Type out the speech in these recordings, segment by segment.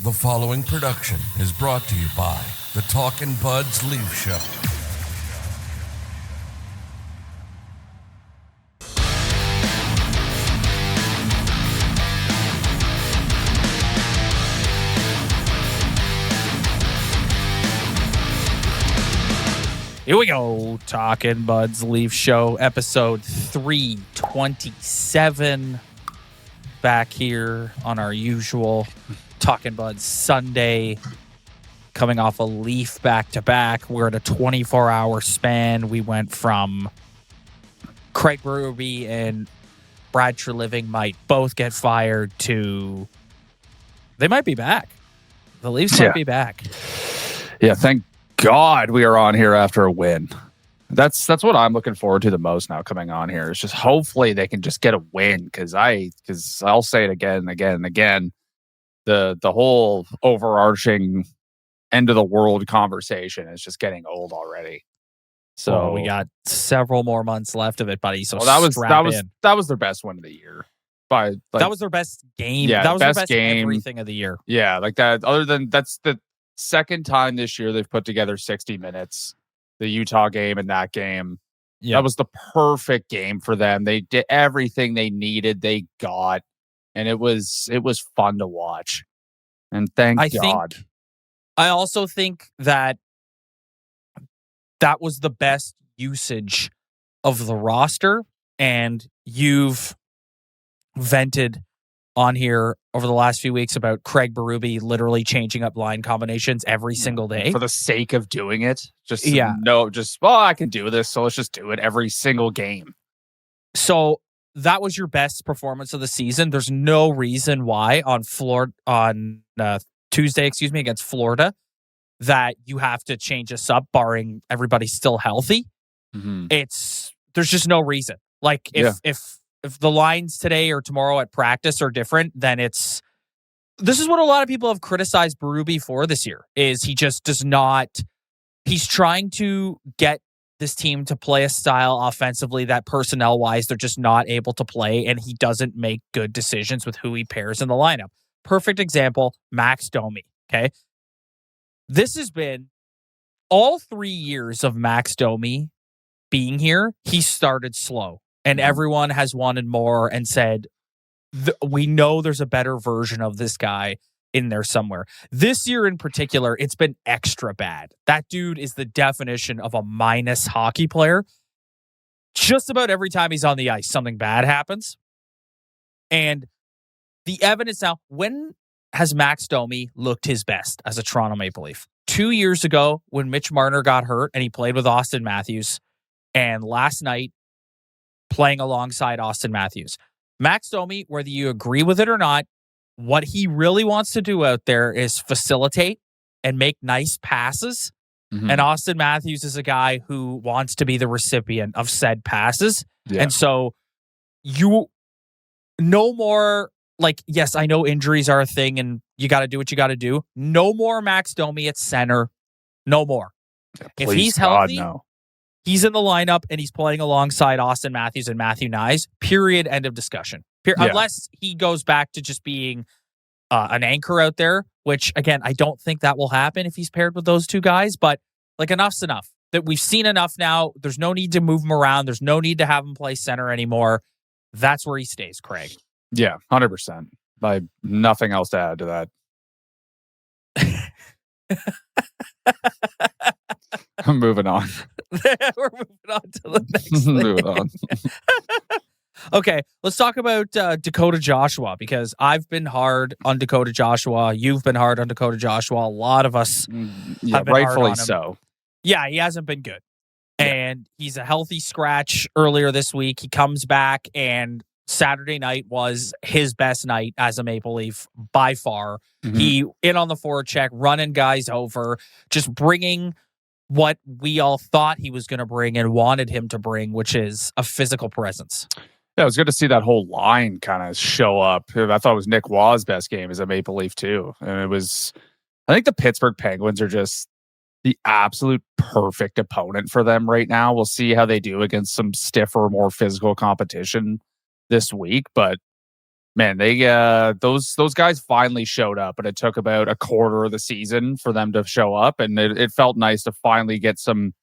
The following production is brought to you by the Talkin Buds Leaf Show. Here we go, Talkin Buds Leaf Show, episode 327. Back here on our usual Talkin Buds Sunday, coming off a Leaf back-to-back. We're at a 24-hour span. We went from Craig Berube and Brad Treliving might both get fired to they might be back. The Leafs might be back. Yeah, thank God we are on here after a win. That's what I'm looking forward to the most now coming on here. It's just hopefully they can just get a win because I'll say it again and again and again. The whole overarching end of the world conversation is just getting old already. So we got several more months left of it, buddy. So that was their best win of the year. That was their best game. Yeah, that was their best game. Everything of the year. Yeah, like that. Other than that's the second time this year they've put together 60 minutes. The Utah game and that game. Yeah. That was the perfect game for them. They did everything they needed. They got, and it was fun to watch. And thank God. I also think that was the best usage of the roster, and you've vented on here over the last few weeks about Craig Berube literally changing up line combinations every single day for the sake of doing it. I can do this, so let's just do it every single game. So that was your best performance of the season. There's no reason why on Tuesday, against Florida, that you have to change us up, barring everybody's still healthy. Mm-hmm. There's just no reason. Like if the lines today or tomorrow at practice are different, then this is what a lot of people have criticized Berube for this year, is he just does not, he's trying to get this team to play a style offensively that personnel-wise they're just not able to play, and he doesn't make good decisions with who he pairs in the lineup. Perfect example, Max Domi, okay? This has been all 3 years of Max Domi being here, he started slow. And everyone has wanted more and said, we know there's a better version of this guy in there somewhere. This year in particular, it's been extra bad. That dude is the definition of a minus hockey player. Just about every time he's on the ice, something bad happens. And the evidence now, when has Max Domi looked his best as a Toronto Maple Leaf? 2 years ago when Mitch Marner got hurt and he played with Auston Matthews. And last night, playing alongside Auston Matthews. Max Domi, whether you agree with it or not, what he really wants to do out there is facilitate and make nice passes. Mm-hmm. And Auston Matthews is a guy who wants to be the recipient of said passes. Yeah. And so you no more, like, yes, I know injuries are a thing and you got to do what you got to do. No more Max Domi at center. No more. Yeah, if he's healthy, no. He's in the lineup and he's playing alongside Auston Matthews and Matthew Nyes. Period. End of discussion. Unless he goes back to just being an anchor out there, which, again, I don't think that will happen if he's paired with those two guys. But, like, enough's enough. That we've seen enough now. There's no need to move him around. There's no need to have him play center anymore. That's where he stays, Craig. Yeah, 100%. I have nothing else to add to that. I'm moving on. We're moving on to the next thing. Moving on. Okay, let's talk about Dakota Joshua, because I've been hard on Dakota Joshua. You've been hard on Dakota Joshua. A lot of us have been rightfully hard on him. So. Yeah, he hasn't been good. And he's a healthy scratch earlier this week. He comes back, and Saturday night was his best night as a Maple Leaf by far. Mm-hmm. He in on the forecheck, running guys over, just bringing what we all thought he was going to bring and wanted him to bring, which is a physical presence. Yeah, it was good to see that whole line kind of show up. I thought it was Nick Waugh's best game as a Maple Leaf too. And I think the Pittsburgh Penguins are just the absolute perfect opponent for them right now. We'll see how they do against some stiffer, more physical competition this week. But Man, they those guys finally showed up, and it took about a quarter of the season for them to show up, and it felt nice to finally get some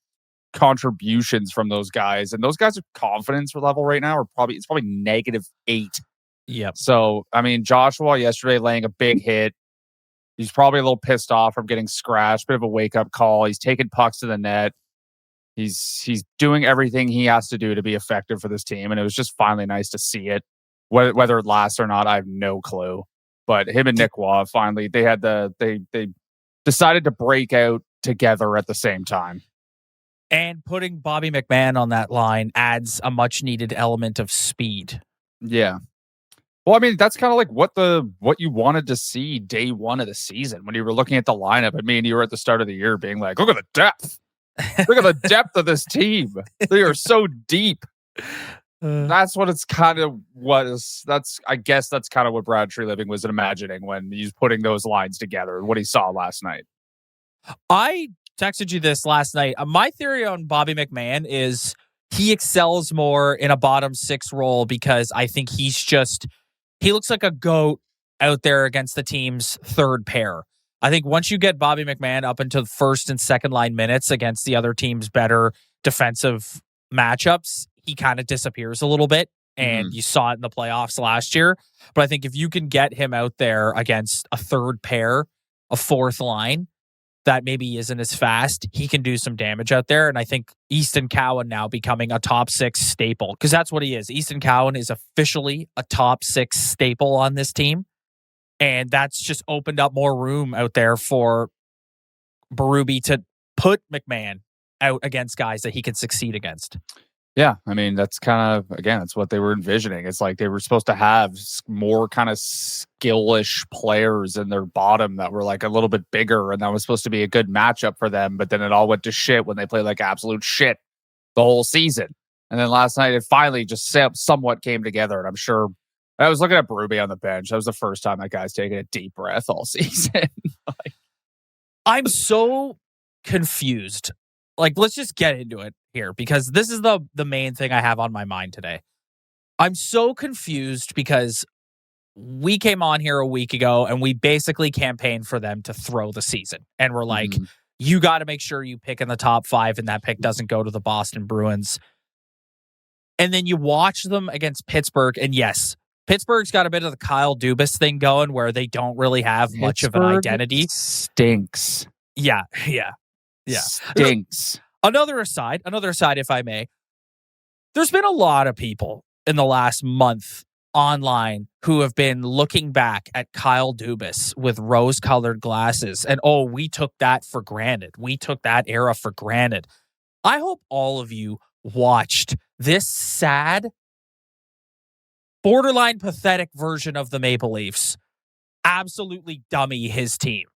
contributions from those guys. And those guys' confidence level right now it's probably -8. Yep. So I mean, Joshua yesterday laying a big hit. He's probably a little pissed off from getting scratched. Bit of a wake up call. He's taking pucks to the net. He's doing everything he has to do to be effective for this team, and it was just finally nice to see it. Whether it lasts or not, I have no clue. But him and Nick Waugh finally they decided to break out together at the same time. And putting Bobby McMahon on that line adds a much needed element of speed. Yeah. Well, I mean, that's kind of like what you wanted to see day one of the season when you were looking at the lineup. I mean, you were at the start of the year being like, look at the depth. Look at the depth of this team. They are so deep. That's what it's kind of I guess that's kind of what Brad Treliving was imagining when he's putting those lines together and what he saw last night. I texted you this last night. My theory on Bobby McMahon is he excels more in a bottom six role because I think he looks like a goat out there against the team's third pair. I think once you get Bobby McMahon up into first and second line minutes against the other team's better defensive matchups, he kind of disappears a little bit. And you saw it in the playoffs last year. But I think if you can get him out there against a third pair, a fourth line that maybe isn't as fast, he can do some damage out there. And I think Easton Cowan now becoming a top six staple, because that's what he is. Easton Cowan is officially a top six staple on this team. And that's just opened up more room out there for Berube to put McMahon out against guys that he can succeed against. Yeah, I mean, that's kind of, again, that's what they were envisioning. It's like they were supposed to have more kind of skillish players in their bottom that were like a little bit bigger, and that was supposed to be a good matchup for them, but then it all went to shit when they played like absolute shit the whole season. And then last night, it finally just somewhat came together, and I'm sure, I was looking at Berube on the bench. That was the first time that guy's taken a deep breath all season. I'm so confused. Like, let's just get into it here, because this is the main thing I have on my mind today. I'm so confused because we came on here a week ago and we basically campaigned for them to throw the season. And we're like, you got to make sure you pick in the top 5 and that pick doesn't go to the Boston Bruins. And then you watch them against Pittsburgh, and yes, Pittsburgh's got a bit of the Kyle Dubas thing going where they don't really have much of an identity. Stinks. Yeah. Stinks. Another aside, if I may. There's been a lot of people in the last month online who have been looking back at Kyle Dubas with rose-colored glasses and, we took that for granted. We took that era for granted. I hope all of you watched this sad, borderline pathetic version of the Maple Leafs absolutely dummy his team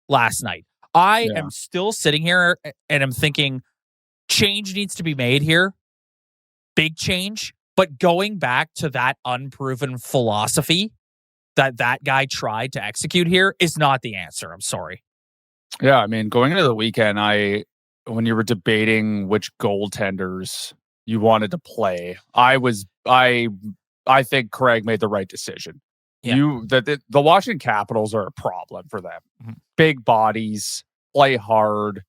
last night. I am still sitting here and I'm thinking change needs to be made here. Big change. But going back to that unproven philosophy that guy tried to execute here is not the answer. I'm sorry. Yeah, I mean, going into the weekend, when you were debating which goaltenders you wanted to play, I think Craig made the right decision. Yeah. The Washington Capitals are a problem for them. Big bodies, play hard,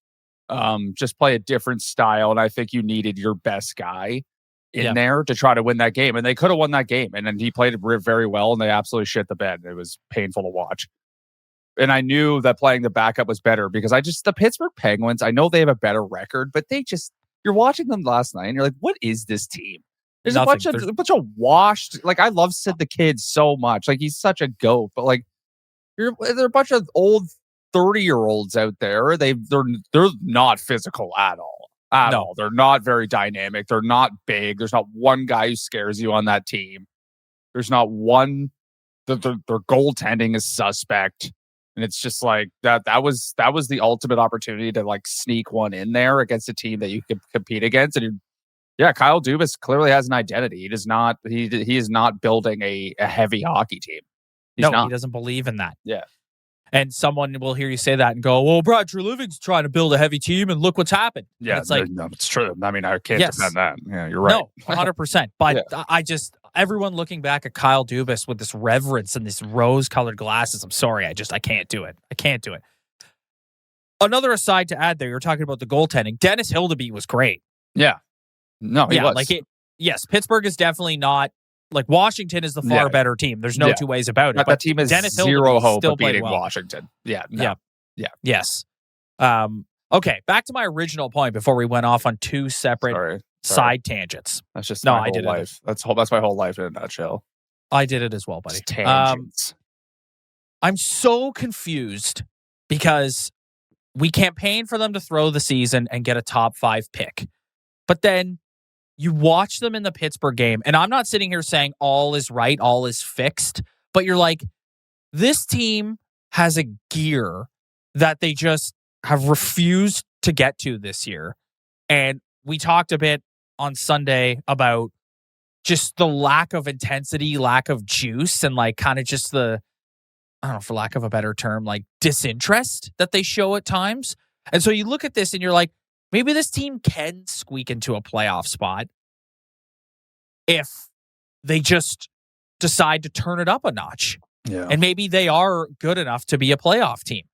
just play a different style. And I think you needed your best guy in there to try to win that game. And they could have won that game. And then he played very well, and they absolutely shit the bed. It was painful to watch. And I knew that playing the backup was better because the Pittsburgh Penguins, I know they have a better record, but you're watching them last night and you're like, what is this team? There's a bunch of washed, like, I love Sid the Kid so much. Like, he's such a goat, but like, there are a bunch of old 30-year-olds out there. They're not physical at all. All. They're not very dynamic. They're not big. There's not one guy who scares you on that team. There's not one. Their goaltending is suspect. And it's just like that was the ultimate opportunity to like sneak one in there against a team that you could compete against. And Kyle Dubas clearly has an identity. He does not. He is not building a heavy hockey team. He doesn't believe in that. Yeah. And someone will hear you say that and go, "Well, Brad Treliving's trying to build a heavy team, and look what's happened." Yeah, and it's like, no, it's true. I mean, I can't defend that. Yeah, you're right. No, 100%. But everyone looking back at Kyle Dubas with this reverence and this rose-colored glasses. I'm sorry, I can't do it. I can't do it. Another aside to add there, you're talking about the goaltending. Dennis Hildeby was great. Yeah. No, he was. Yes, Pittsburgh is definitely not, like, Washington is the far better team. There's no two ways about it. But that team has Dennis zero Hildeby hope still of beating well. Washington. Yeah. No. Yeah. Yes. Okay, back to my original point before we went off on two separate side tangents. That's just my whole life. That's my whole life in a nutshell. I did it as well, buddy. Just tangents. I'm so confused because we campaigned for them to throw the season and get a top 5 pick. But then you watch them in the Pittsburgh game, and I'm not sitting here saying all is right, all is fixed, but you're like, this team has a gear that they just have refused to get to this year. And we talked a bit on Sunday about just the lack of intensity, lack of juice, and like kind of just the, I don't know, for lack of a better term, like disinterest that they show at times. And so you look at this and you're like, maybe this team can squeak into a playoff spot if they just decide to turn it up a notch. Yeah. And maybe they are good enough to be a playoff team.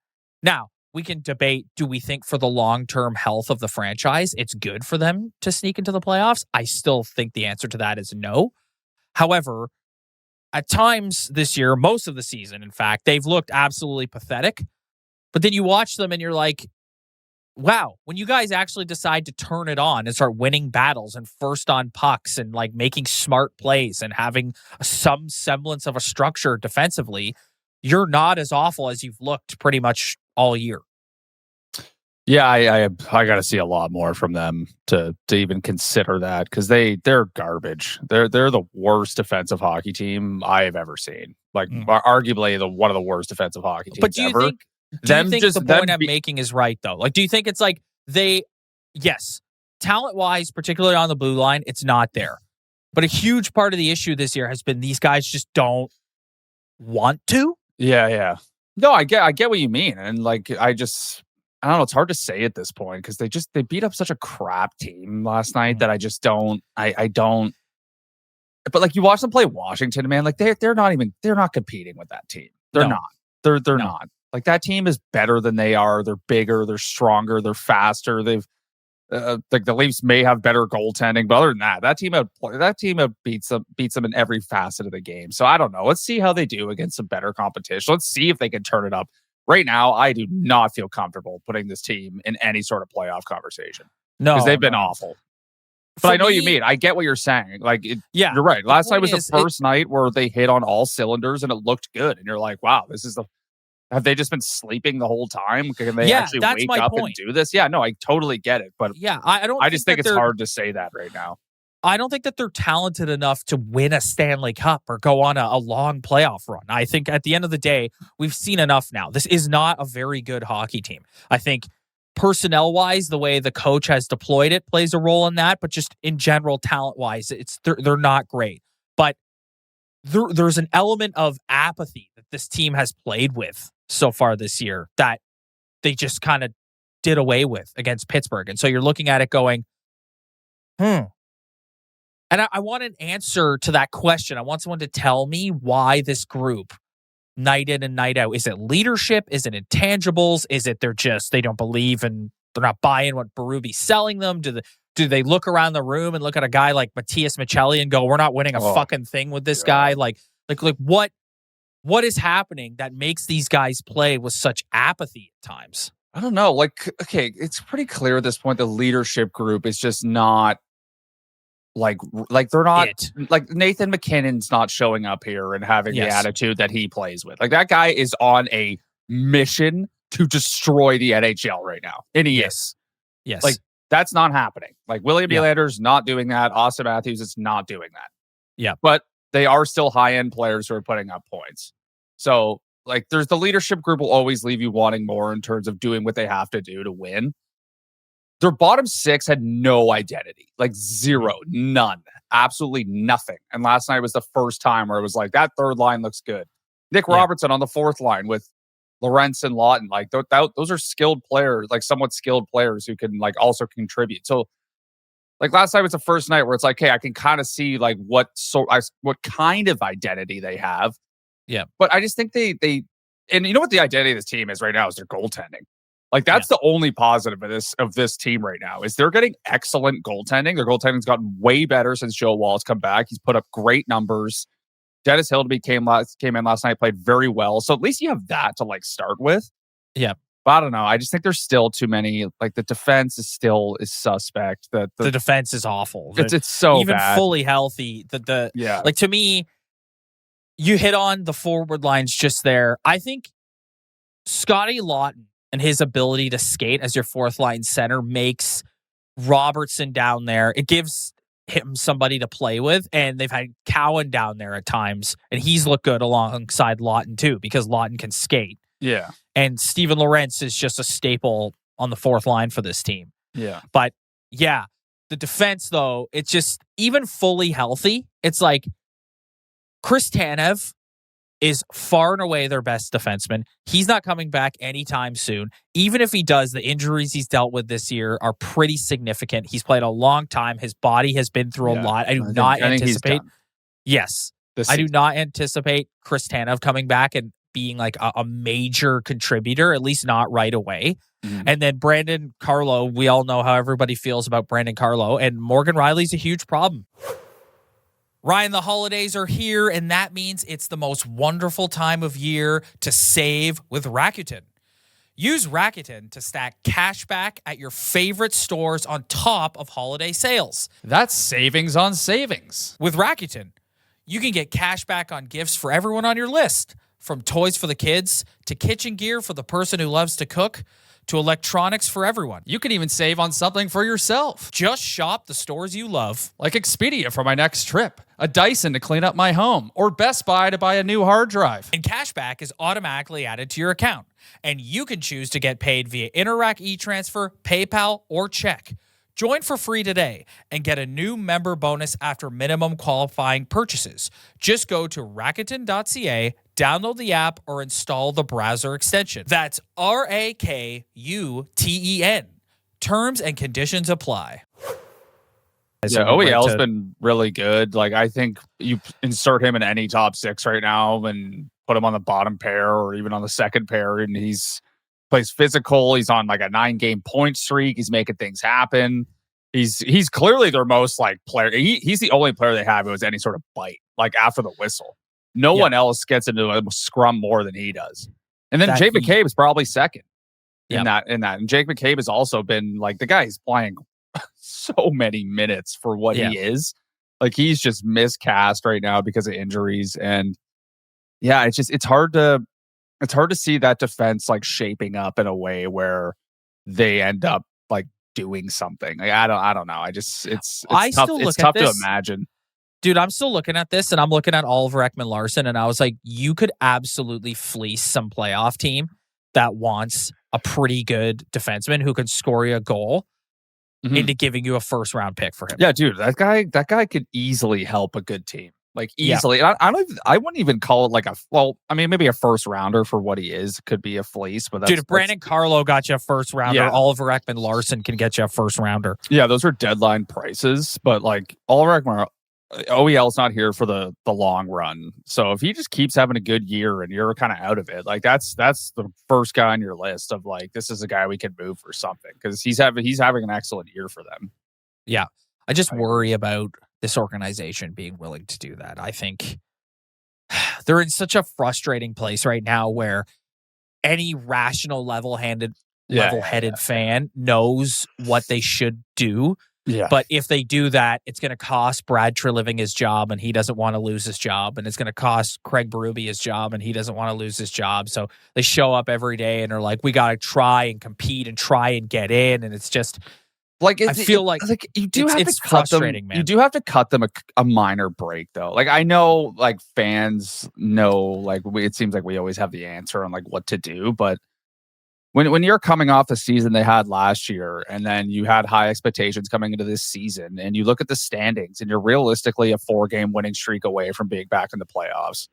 Now, we can debate, do we think for the long-term health of the franchise, it's good for them to sneak into the playoffs? I still think the answer to that is no. However, at times this year, most of the season, in fact, they've looked absolutely pathetic. But then you watch them and you're like, wow, when you guys actually decide to turn it on and start winning battles and first on pucks and like making smart plays and having some semblance of a structure defensively, you're not as awful as you've looked pretty much all year. Yeah, I got to see a lot more from them to even consider that, because they're garbage. They're the worst defensive hockey team I've ever seen. Like arguably one of the worst defensive hocky teams. But do you think the point I'm making is right though? Like, do you think it's like yes, talent wise, particularly on the blue line, it's not there. But a huge part of the issue this year has been these guys just don't want to. Yeah. No, I get what you mean, and like I don't know. It's hard to say at this point because they beat up such a crap team last night that I just don't. I don't. But like you watch them play Washington, man. Like they're not competing with that team. They're not. They're not. Like that team is better than they are. They're bigger. They're stronger. They're faster. They've like the Leafs may have better goaltending, but other than that team beats them in every facet of the game. So I don't know. Let's see how they do against some better competition. Let's see if they can turn it up. Right now, I do not feel comfortable putting this team in any sort of playoff conversation. No, because they've been awful. But I know what you mean. I get what you're saying. Like, you're right. Last night was the first night where they hit on all cylinders and it looked good. And you're like, wow, have they just been sleeping the whole time? Can they actually wake up and do this? Yeah, no, I totally get it. But I just think it's hard to say that right now. I don't think that they're talented enough to win a Stanley Cup or go on a long playoff run. I think at the end of the day, we've seen enough now. This is not a very good hockey team. I think personnel-wise, the way the coach has deployed it plays a role in that, but just in general, talent-wise, they're not great. But there's an element of apathy that this team has played with so far this year that they just kind of did away with against Pittsburgh. And so you're looking at it going, And I want an answer to that question. I want someone to tell me why this group, night in and night out, is it leadership? Is it intangibles? Is it they don't believe and they're not buying what Berube's selling them? Do they look around the room and look at a guy like Matthias Michelli and go, we're not winning a fucking thing with this guy? Like what is happening that makes these guys play with such apathy at times? I don't know. Like, okay, it's pretty clear at this point the leadership group is just not like they're not like Nathan McKinnon's not showing up here and having the attitude that he plays with. Like that guy is on a mission to destroy the NHL right now. And he is. Yes. Like that's not happening. Like William Nylander's not doing that. Auston Matthews is not doing that. Yeah. But they are still high-end players who are putting up points. So like there's the leadership group will always leave you wanting more in terms of doing what they have to do to win. Their bottom six had no identity, like zero, none, absolutely nothing. And last night was the first time where it was like, that third line looks good. Nick Robertson on the fourth line with Lorentz and Lawton. Like those are skilled players, like somewhat skilled players who can like also contribute. So like last night was the first night where it's like, hey, I can kind of see like what kind of identity they have. Yeah. But I just think they and you know what the identity of this team is right now is their goaltending. Like that's the only positive of this team right now is they're getting excellent goaltending. Their goaltending's gotten way better since Joe Wall's come back. He's put up great numbers. Dennis Hildeby came in last night, played very well. So at least you have that to like start with. Yeah. But I don't know. I just think there's still too many. Like the defense is suspect. The defense is awful. It's so even bad. Fully healthy. Like to me, you hit on the forward lines just there. I think Scotty Lawton and his ability to skate as your fourth line center makes Robertson down there. It gives him somebody to play with, and they've had Cowan down there at times, and he's looked good alongside Lawton too because Lawton can skate. Yeah. And Steven Lorentz is just a staple on the fourth line for this team. Yeah. But yeah, the defense though, it's just even fully healthy. It's like Chris Tanev is far and away their best defenseman. He's not coming back anytime soon. Even if he does, the injuries he's dealt with this year are pretty significant. He's played a long time. His body has been through a lot. I do not anticipate. Yes. I do not anticipate Chris Tanev coming back and being like a major contributor, at least not right away. Mm-hmm. And then Brandon Carlo, we all know how everybody feels about Brandon Carlo, and Morgan Riley's a huge problem. Ryan, the holidays are here, and that means it's the most wonderful time of year to save with Rakuten. Use Rakuten to stack cash back at your favorite stores on top of holiday sales. That's savings on savings. With Rakuten, you can get cash back on gifts for everyone on your list, from toys for the kids to kitchen gear for the person who loves to cook to electronics for everyone. You can even save on something for yourself. Just shop the stores you love. Like Expedia for my next trip, a Dyson to clean up my home, or Best Buy to buy a new hard drive. And cashback is automatically added to your account. And you can choose to get paid via Interac e-transfer, PayPal, or check. Join for free today and get a new member bonus after minimum qualifying purchases. Just go to Rakuten.ca, download the app, or install the browser extension. That's Rakuten. Terms and conditions apply. Yeah, OEL's been really good. Like, I think you insert him in any top six right now and put him on the bottom pair or even on the second pair, and he's plays physical. He's on like a 9-game point streak. He's making things happen. He's clearly their most like player. He's the only player they have who has any sort of bite, like after the whistle. No one else gets into a scrum more than he does. And then Jake McCabe is probably second in that. And Jake McCabe has also been like the guy. He's playing so many minutes for what he is. Like he's just miscast right now because of injuries. And yeah, it's hard to see that defense like shaping up in a way where they end up like doing something. Like I don't know. It's tough. It's tough to imagine. Dude, I'm still looking at this, and I'm looking at Oliver Ekman-Larsson, and I was like, you could absolutely fleece some playoff team that wants a pretty good defenseman who can score you a goal into giving you a first-round pick for him. Yeah, dude, that guy could easily help a good team. Like easily. Yeah. I wouldn't even call it like maybe a first rounder for what he is. Could be a fleece, but dude, if Brandon Carlo got you a first rounder, Oliver Ekman-Larsson can get you a first rounder. Yeah, those are deadline prices, but like Oliver Ekman, OEL's not here for the long run. So if he just keeps having a good year and you're kind of out of it, like that's the first guy on your list of like, this is a guy we can move for something because he's having an excellent year for them. Yeah. I just worry about this organization being willing to do that. I think they're in such a frustrating place right now where any rational, level-headed fan knows what they should do. Yeah. But if they do that, it's going to cost Brad Treliving his job, and he doesn't want to lose his job. And it's going to cost Craig Berube his job, and he doesn't want to lose his job. So they show up every day and are like, we got to try and compete and try and get in. And it's just like, I feel like you do have to cut them. Man. You do have to cut them a minor break, though. Like I know, like fans know, like it seems like we always have the answer on like what to do, but when you're coming off the season they had last year, and then you had high expectations coming into this season, and you look at the standings, and you're realistically a 4-game winning streak away from being back in the playoffs.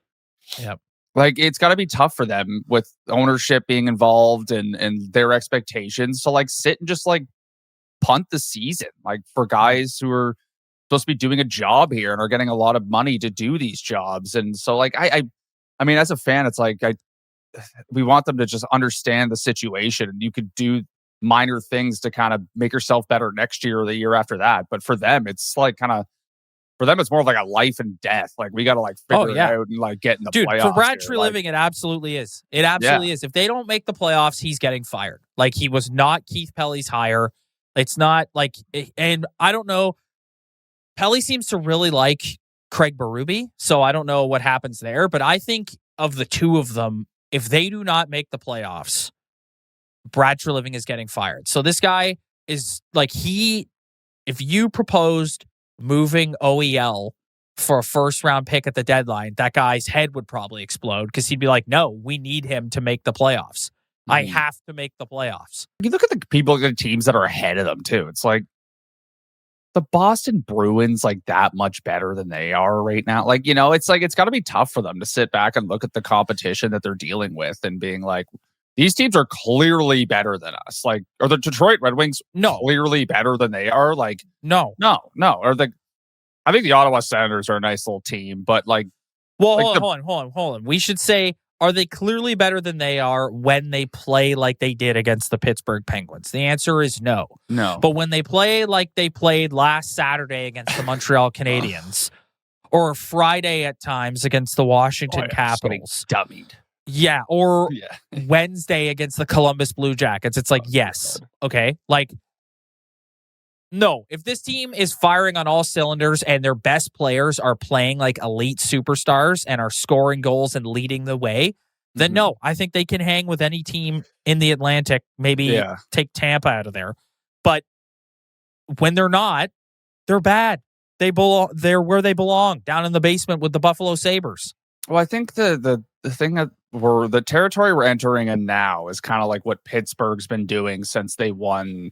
Yep. Like it's got to be tough for them with ownership being involved and their expectations to like sit and just like punt the season, like for guys who are supposed to be doing a job here and are getting a lot of money to do these jobs. And so like, I mean, as a fan, it's like, we want them to just understand the situation, and you could do minor things to kind of make yourself better next year or the year after that. But for them, it's like for them, it's more of like a life and death. Like we got to like figure it out and like get in the playoffs. For Brad Treliving, it absolutely is. It absolutely is. If they don't make the playoffs, he's getting fired. Like he was not Keith Pelly's hire. It's not like, and I don't know. Pelly seems to really like Craig Berube, so I don't know what happens there. But I think of the two of them, if they do not make the playoffs, Brad Treliving is getting fired. So this guy is like if you proposed moving OEL for a first round pick at the deadline, that guy's head would probably explode because he'd be like, no, we need him to make the playoffs. I have to make the playoffs. You look at the teams that are ahead of them too. It's like the Boston Bruins like that much better than they are right now. Like, you know, it's like it's got to be tough for them to sit back and look at the competition that they're dealing with and being like, these teams are clearly better than us. Like, are the Detroit Red Wings clearly better than they are? Like, no. Or I think the Ottawa Senators are a nice little team, but like, well, hold on. We should say, are they clearly better than they are when they play like they did against the Pittsburgh Penguins? The answer is no. No. But when they play like they played last Saturday against the Montreal Canadiens, or Friday at times against the Washington Capitals, dummied. Yeah, or Wednesday against the Columbus Blue Jackets, it's like, yes, okay, like, no. If this team is firing on all cylinders and their best players are playing like elite superstars and are scoring goals and leading the way, then no, I think they can hang with any team in the Atlantic, maybe take Tampa out of there. But when they're not, they're bad. They're where they belong, down in the basement with the Buffalo Sabres. Well, I think the thing that the territory we're entering in now is kind of like what Pittsburgh's been doing since they won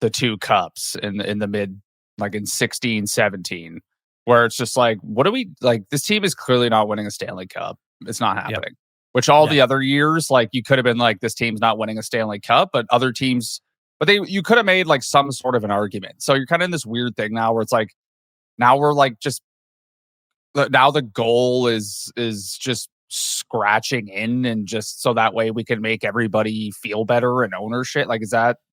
the 2 cups in the mid, like in 16, 17, where it's just like, what do we like? This team is clearly not winning a Stanley Cup. It's not happening. Which all the other years, like you could have been like, this team's not winning a Stanley Cup, but other teams, you could have made like some sort of an argument. So you're kind of in this weird thing now where it's like, now we're like now the goal is just scratching in, and just so that way we can make everybody feel better and ownership. Like,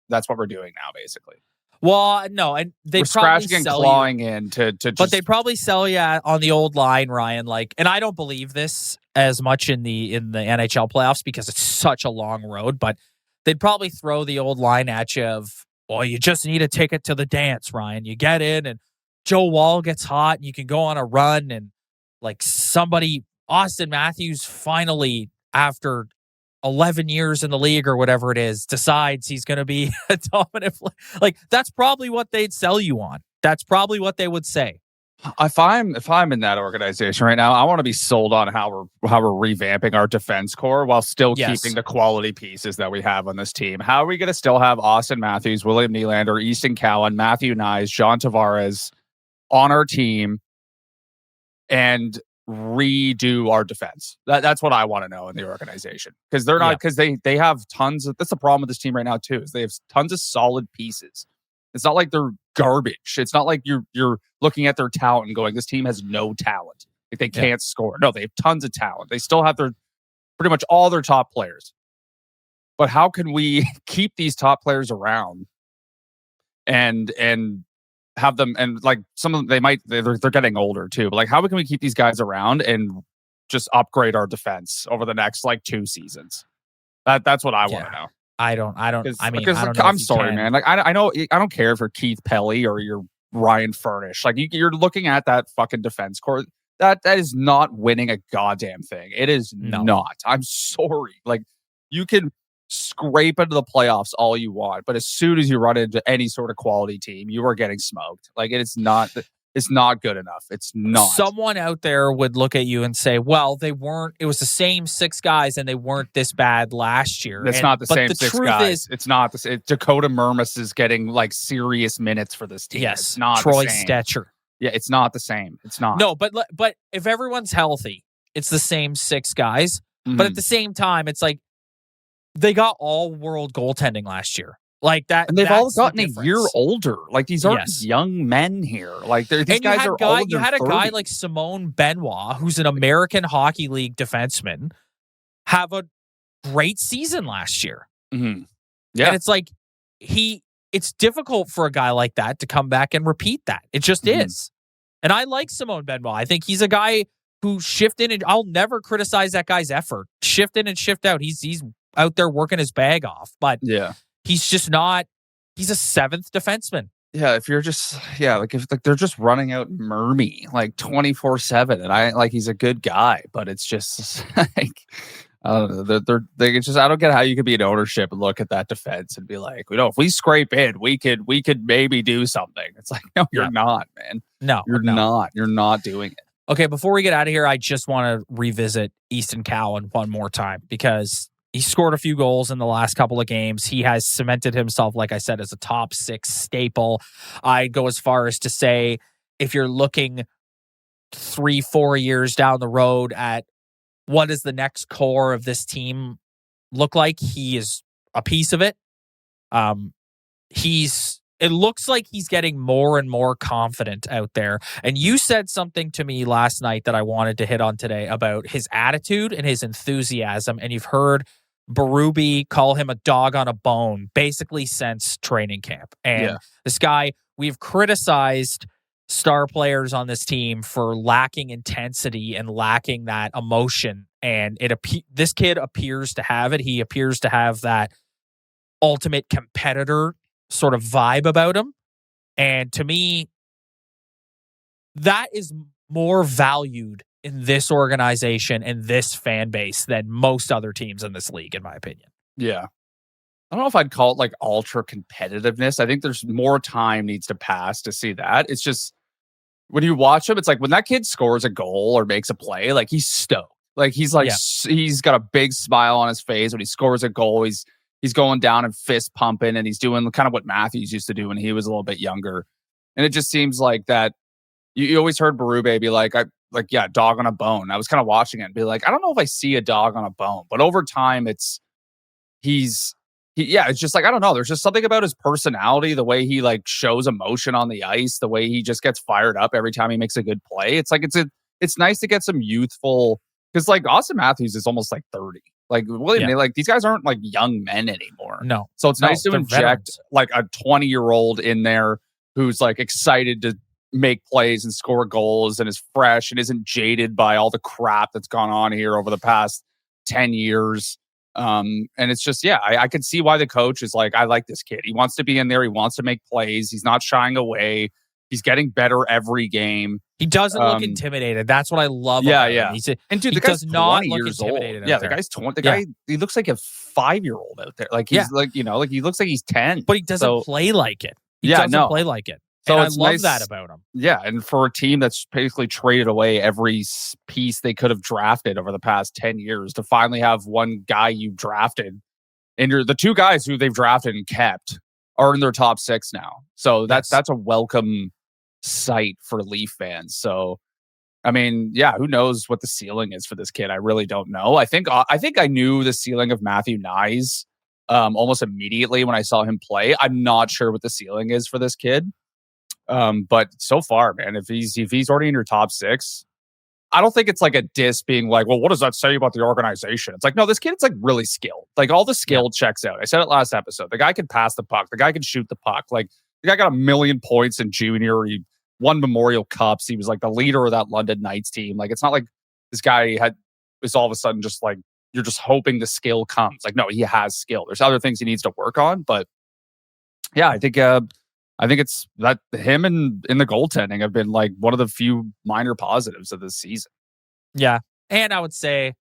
that's what we're doing now, basically. Well, no, and we're scratching and clawing in to just, but they probably sell you on the old line, Ryan. Like, and I don't believe this as much in the NHL playoffs because it's such a long road. But they'd probably throw the old line at you of, well, you just need a ticket to the dance, Ryan. You get in, and Joe Wall gets hot, and you can go on a run, and like Auston Matthews finally, after 11 years in the league or whatever it is, decides he's going to be a dominant player. Like, that's probably what they'd sell you on. That's probably what they would say. If I'm in that organization right now, I want to be sold on how we're revamping our defense core while still keeping the quality pieces that we have on this team. How are we going to still have Auston Matthews, William Nylander, Easton Cowan, Matthew Nyes, John Tavares on our team and redo our defense? That's what I want to know in the organization, because they're not, because they have tons of, that's the problem with this team right now too, is they have tons of solid pieces. It's not like they're garbage. It's not like you're looking at their talent and going, this team has no talent, like they can't score. No, they have tons of talent. They still have pretty much all their top players. But how can we keep these top players around and have them, and like some of them, they're getting older too, but like, how can we keep these guys around and just upgrade our defense over the next like 2 seasons? That's what I want to know. I don't know. I'm sorry, man. Like, I know, I don't care if you're Keith Pelly or you're Ryan Furnish. Like, you're looking at that fucking defense core. That is not winning a goddamn thing. It is not. I'm sorry. Like, you can scrape into the playoffs all you want, but as soon as you run into any sort of quality team, you are getting smoked. Like, it's not good enough. It's not. Someone out there would look at you and say, well, it was the same 6 guys and they weren't this bad last year. It's not the same 6 guys. It's not the same. Dakota Mermis is getting like serious minutes for this team. Yes. It's not Troy the same. Stetcher. Yeah, it's not the same. It's not. No, but if everyone's healthy, it's the same 6 guys. Mm-hmm. But at the same time, it's like, they got all world goaltending last year. Like that, and they've all gotten the a year older. Like these aren't young men here. Like these guys are all. You had a guy like Simone Benoit, who's an American Hockey League defenseman, have a great season last year. Mm-hmm. Yeah, and it's like it's difficult for a guy like that to come back and repeat that. It just is. And I like Simone Benoit. I think he's a guy who shift in, and I'll never criticize that guy's effort. Shift in and shift out. He's out there working his bag off, but he's just not. He's a seventh defenseman. Yeah, if you're just if they're just running out Murmy like 24/7, and I he's a good guy, but it's just like. I don't know. I don't get how you could be in ownership and look at that defense and be like, if we scrape in, we could maybe do something. It's like, no, you're not, man. No, you're not. You're not doing it. Okay, before we get out of here, I just want to revisit Easton Cowan one more time because he scored a few goals in the last couple of games. He has cemented himself, like I said, as a top 6 staple. I'd go as far as to say, if you're looking 3-4 years down the road at what does the next core of this team look like, he is a piece of it. It looks like he's getting more and more confident out there. And you said something to me last night that I wanted to hit on today about his attitude and his enthusiasm. And you've heard Berube call him a dog on a bone, basically since training camp. And this guy, we've criticized star players on this team for lacking intensity and lacking that emotion. And this kid appears to have it. He appears to have that ultimate competitor sort of vibe about him. And to me, that is more valued in this organization and this fan base than most other teams in this league, in my opinion. Yeah. I don't know if I'd call it like ultra competitiveness. I think there's more time needs to pass to see that. It's just when you watch him, it's like when that kid scores a goal or makes a play, like he's stoked. Like he's like he's got a big smile on his face when he scores a goal. He's going down and fist pumping, and he's doing kind of what Matthews used to do when he was a little bit younger. And it just seems like that you always heard Berube be like, dog on a bone. I was kind of watching it and be like, I don't know if I see a dog on a bone, but over time it's just like, I don't know. There's just something about his personality, the way he like shows emotion on the ice, the way he just gets fired up every time he makes a good play. It's like, it's nice to get some youthful, because like Auston Matthews is almost like 30. Like William, like these guys aren't like young men anymore. No. So it's nice to inject like a 20-year-old in there who's like excited to make plays and score goals and is fresh and isn't jaded by all the crap that's gone on here over the past 10 years. And it's just, I could see why the coach is like, I like this kid. He wants to be in there. He wants to make plays. He's not shying away. He's getting better every game. He doesn't look intimidated. That's what I love about him. And dude, the guy's does not look intimidated. Yeah, the guy's 20. The guy, he looks like a 5-year-old out there. Like he's like, like he looks like he's 10. But he doesn't play like it. He doesn't play like it. So I love that about him. Yeah, and for a team that's basically traded away every piece they could have drafted over the past 10 years to finally have one guy you drafted, and the two guys who they've drafted and kept are in their top 6 now. So that's a welcome sight for Leaf fans. So, I mean, who knows what the ceiling is for this kid? I really don't know. I think I knew the ceiling of Matthew Nyes almost immediately when I saw him play. I'm not sure what the ceiling is for this kid. But so far, man, if he's already in your top 6, I don't think it's like a diss being like, well, what does that say about the organization? It's like, no, this kid's like really skilled. Like all the skill checks out. I said it last episode. The guy can pass the puck. The guy can shoot the puck. Like the guy got 1 million points in junior. He won Memorial Cups. He was like the leader of that London Knights team. Like it's not like this guy was all of a sudden just like, you're just hoping the skill comes. Like, no, he has skill. There's other things he needs to work on. But yeah, I think it's that him and in the goaltending have been like one of the few minor positives of this season. Yeah. And I would say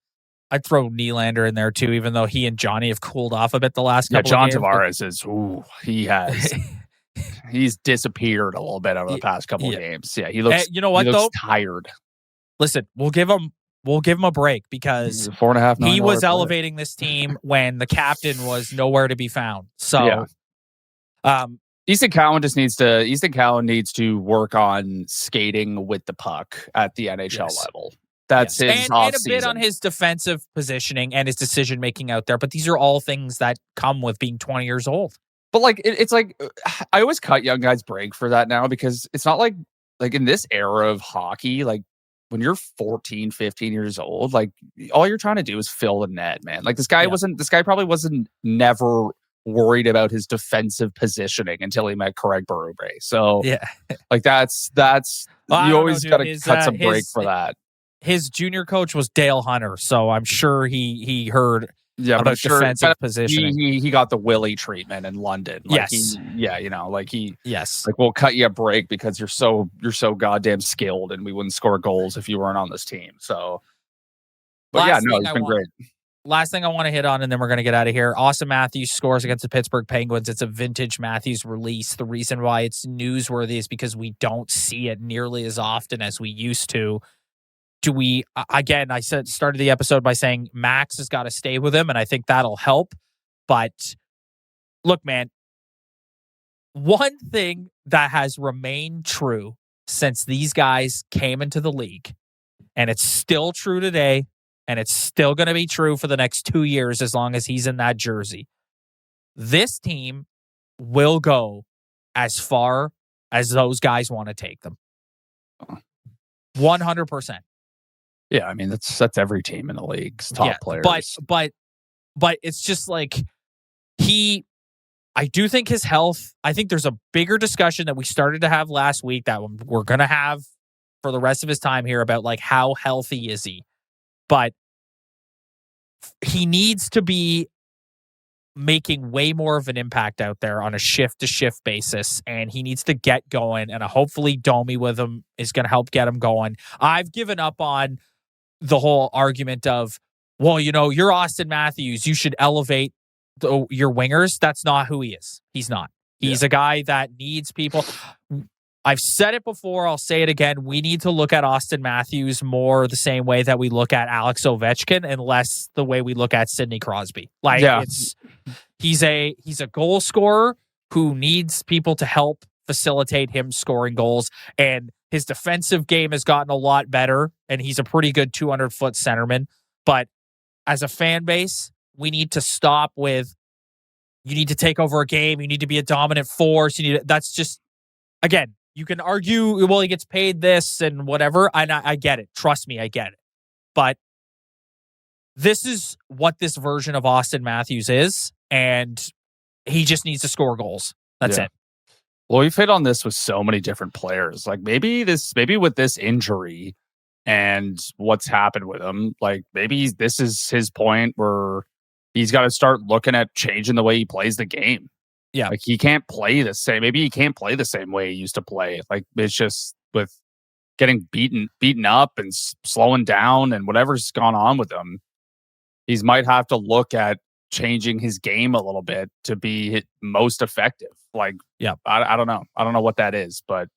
I'd throw Nylander in there too, even though he and Johnny have cooled off a bit the last couple of games. John Tavares he has he's disappeared a little bit over the past couple of games. Yeah, he looks tired. Listen, we'll give him a break because $4.5 million he was elevating this team when the captain was nowhere to be found. So Easton Cowan needs to work on skating with the puck at the NHL level. That's his and a bit on his defensive positioning and his decision making out there. But these are all things that come with being 20 years old. But like it's like I always cut young guys break for that now because it's not like in this era of hockey, like when you're 14, 15 years old, like all you're trying to do is fill the net, man. Like this guy probably wasn't never worried about his defensive positioning until he met Craig Berube. So yeah, like that's you always got to cut some break for that. His junior coach was Dale Hunter, so I'm sure he heard about defensive positioning. He got the Willie treatment in London. Like yes. Like we'll cut you a break because you're so goddamn skilled and we wouldn't score goals if you weren't on this team. So, but it's been great. Last thing I want to hit on, and then we're going to get out of here. Auston Matthews scores against the Pittsburgh Penguins. It's a vintage Matthews release. The reason why it's newsworthy is because we don't see it nearly as often as we used to. I started the episode by saying Max has got to stay with him, and I think that'll help. But look, man, one thing that has remained true since these guys came into the league, and it's still true today, and it's still going to be true for the next 2 years as long as he's in that jersey. This team will go as far as those guys want to take them. 100%. Yeah, I mean that's every team in the league's top players. But it's just like I do think his health, I think there's a bigger discussion that we started to have last week that we're going to have for the rest of his time here about like how healthy is he. But he needs to be making way more of an impact out there on a shift-to-shift basis, and he needs to get going, and hopefully Domi with him is going to help get him going. I've given up on the whole argument of, well, you're Auston Matthews, you should elevate your wingers. That's not who he is. He's not. He's a guy that needs people. I've said it before. I'll say it again. We need to look at Auston Matthews more the same way that we look at Alex Ovechkin and less the way we look at Sidney Crosby. He's a goal scorer who needs people to help facilitate him scoring goals. And his defensive game has gotten a lot better, and he's a pretty good 200-foot centerman. But as a fan base, we need to stop with, you need to take over a game. You need to be a dominant force. That's just, again, you can argue, well, he gets paid this and whatever. And I get it. Trust me, I get it. But this is what this version of Auston Matthews is. And he just needs to score goals. That's it. Well, we've hit on this with so many different players. Like maybe with this injury and what's happened with him, like maybe this is his point where he's got to start looking at changing the way he plays the game. Yeah. Like he can't play the same. Maybe he can't play the same way he used to play. Like it's just with getting beaten up and slowing down and whatever's gone on with him. He might have to look at changing his game a little bit to be most effective. Like, I don't know. I don't know what that is, but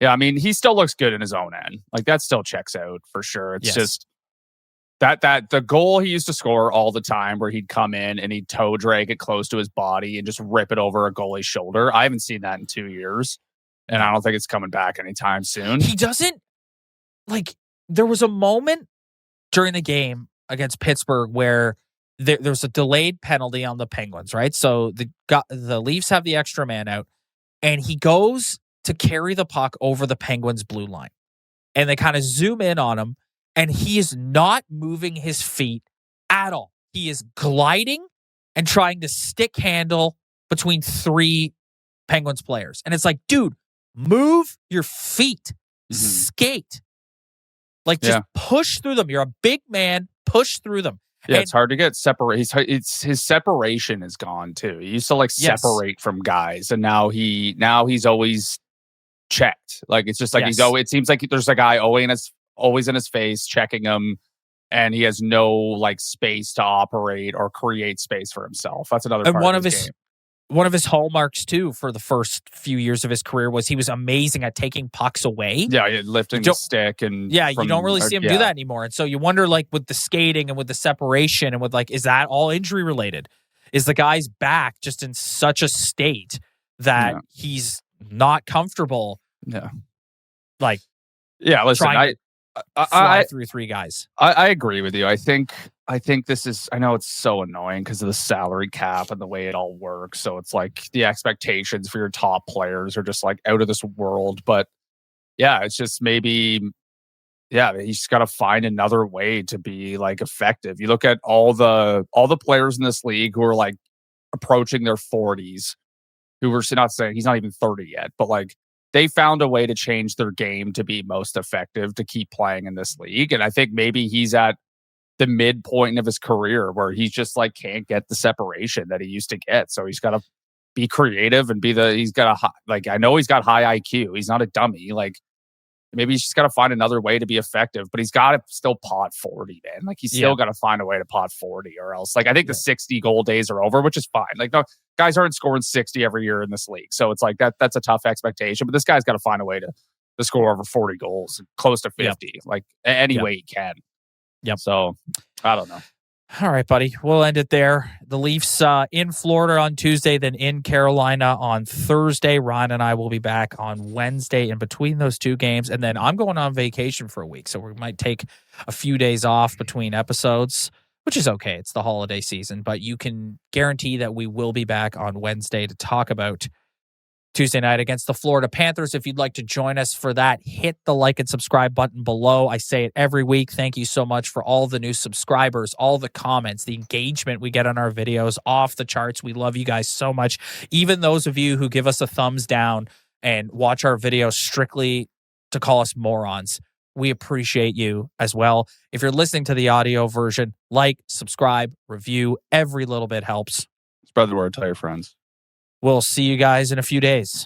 yeah, I mean, he still looks good in his own end. Like that still checks out for sure. It's just that the goal he used to score all the time where he'd come in and he'd toe drag it close to his body and just rip it over a goalie's shoulder. I haven't seen that in 2 years, and I don't think it's coming back anytime soon. He doesn't, like, there was a moment during the game against Pittsburgh where there's a delayed penalty on the Penguins, right? So the Leafs have the extra man out, and he goes to carry the puck over the Penguins' blue line. And they kind of zoom in on him, and he is not moving his feet at all. He is gliding and trying to stick handle between 3 Penguins players. And it's like, dude, move your feet. Skate. Like, just push through them. You're a big man. Push through them. Yeah, it's hard to get separate. His separation is gone too. He used to separate from guys, and now he's always checked. Like it's just like it seems like there's a guy always in his face checking him, and he has no space to operate or create space for himself. That's another part of his game. One of his hallmarks too for the first few years of his career was he was amazing at taking pucks away. Yeah, lifting the stick and you don't really see him do that anymore. And so you wonder, with the skating and with the separation and with is that all injury related? Is the guy's back just in such a state that he's not comfortable? Yeah. Listen, fly through three guys. I agree with you. I think this is, I know it's so annoying because of the salary cap and the way it all works. So it's like the expectations for your top players are just like out of this world. But yeah, it's just maybe, yeah, he's just got to find another way to be like effective. You look at all the players in this league who are like approaching their 40s, who were not saying he's not even 30 yet, but like they found a way to change their game to be most effective to keep playing in this league. And I think maybe he's at the midpoint of his career where he's just like can't get the separation that he used to get. So he's got to be creative and he's got I know he's got high IQ. He's not a dummy. Like maybe he's just got to find another way to be effective, but he's got to still pot 40, man. Like he's still got to find a way to pot 40 or else. Like I think the 60 goal days are over, which is fine. Like no guys aren't scoring 60 every year in this league. So it's like that's a tough expectation, but this guy's got to find a way to score over 40 goals, close to 50, like any way he can. Yep. So I don't know. All right, buddy. We'll end it there. The Leafs in Florida on Tuesday, then in Carolina on Thursday. Ryan and I will be back on Wednesday in between those two games. And then I'm going on vacation for a week. So we might take a few days off between episodes, which is okay. It's the holiday season. But you can guarantee that we will be back on Wednesday to talk about Tuesday night against the Florida Panthers. If you'd like to join us for that, hit the like and subscribe button below. I say it every week. Thank you so much for all the new subscribers, all the comments, the engagement we get on our videos, off the charts. We love you guys so much. Even those of you who give us a thumbs down and watch our videos strictly to call us morons, we appreciate you as well. If you're listening to the audio version, like, subscribe, review. Every little bit helps. Spread the word. Tell your friends. We'll see you guys in a few days.